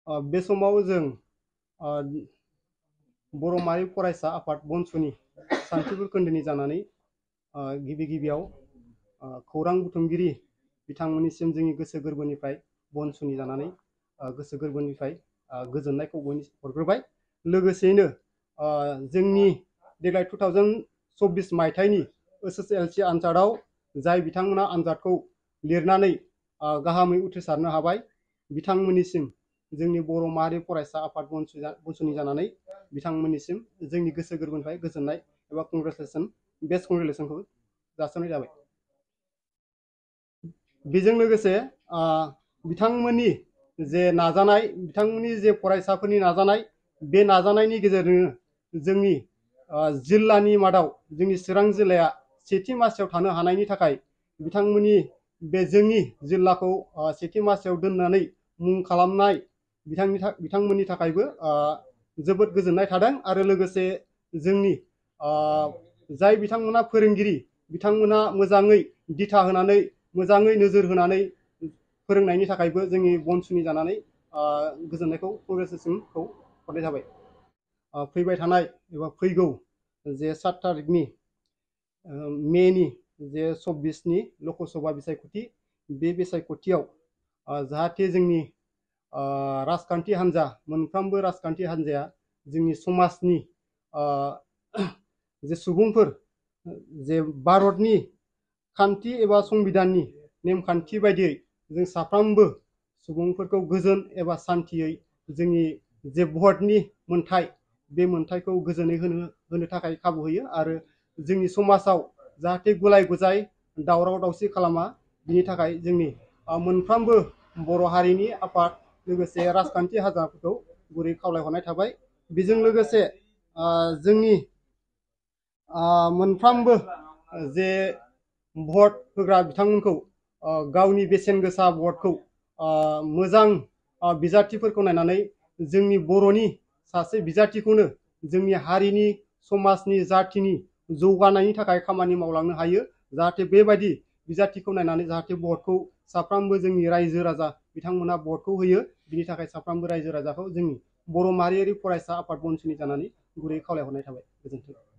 बे समाव जों बर' माहारि फरायसा आफाद बनस'नि सान्थिफुर खोन्दोनि जानानै गिबि गिबियाव खौरां बुथुमगिरि बिथांमोननिसिम जोंनि गोसो गोरबोनिफ्राय बनस'नि जानानै गोसो गोरबोनिफ्राय गोजोननायखौ हरग्रोबाय। लोगोसेयैनो जोंनि देग्लाय 2024 मायथाइनि SSLC आनजादाव जाय बिथांमोना आनजादखौ लिरनानै गाहामै उथ्रिसारनो हाबाय बिथांमोननिसिम जोंनि बर' माहारि फरायसा आफाद बनस'नि जानानै बिथांमोननिसिम जोंनि गोसो गोरबोनिफ्राय गोजोननाय एबा कंग्रेचुलेसन बेस्ट कंग्रेचुलेसनखौ जासिहरनाय जाबाय। बेजों लोगोसे बिथांमोननि जे नाजानाय, बिथांमोननि जे फरायसाफोरनि नाजानाय, बे नाजानायनि गेजेरजों जोंनि जिल्लानि मादाव जोंनि चिरां जिल्लाया सेथि मासियाव थानो हानायनि थाखाय बिथांमोननि बे जोंनि जिल्लाखौ सेथि मासियाव दोननानै मुं खालामनाय बिथांमोननि थाखायबो जोबोद गोजोननाय थादों। आरो लोगोसे जोंनि जाय बिथांमोना फोरोंगिरि बिथांमोना मोजाङै दिथा होनानै मोजाङै नोजोर होनानै फोरोंनायनि थाखायबो जोंनि बनस'नि जानानै गोजोननायखौ कंग्रेचुलेसनखौ हरनाय जाबाय। फैबाय थानाय एबा फैगौ जे 7 तारिखनि मेनि जे 24नि लकसभा बिसायख'थि, बे बिसायख'थियाव जाहाथे जोंनि राजखान्थि हान्जा मोनफ्रोमबो राजखान्थि हान्जाया जोंनि समाजनि जे सुबुंफोर जे भारतनि खान्थि एबा संबिधाननि नेमखान्थि बायदियै जों साफ्रोमबो सुबुंफोरखौ गोजोन एबा सान्थियै जोंनि जे भटनि मोन्थाय बे मोन्थायखौ गोजोनै होनो थाखाय खाबु होयो आरो जोंनि समाजाव जाहाथे गुलाय गुजाय दावराव दावसि खालामा बिनि थाखाय जोंनि मोनफ्रोमबो बर' हारिनि आफाद लोगोसे राजखान्थि हान्जाफोरखौ गुरै खावलायहरनाय थाबाय। बेजों लोगोसे जोंनि मोनफ्रोमबो जे भट होग्रा बिथांमोनखौ गावनि बेसेन गोसा भटखौ मोजां बिजाथिफोरखौ नायनानै जोंनि बर'नि सासे बिजाथिखौनो जोंनि हारिनि समाजनि जाथिनि जौगानायनि थाखाय खामानि मावलांनो हायो। जाहाथे बेबायदि बिजाथिखौ नायनानै जाहाथे भटखौ साफ्रोमबो जोंनि रायजो राजा बिथांमोना भटखौ होयो। बिनि थाखाय साफ्रोमबो रायजो राजाखौ जोंनि बर' माहारियारि फरायसा आफाद बनस'नि जानानै गुरै खावलायहरनाय थाबाय। गोजोन्थों।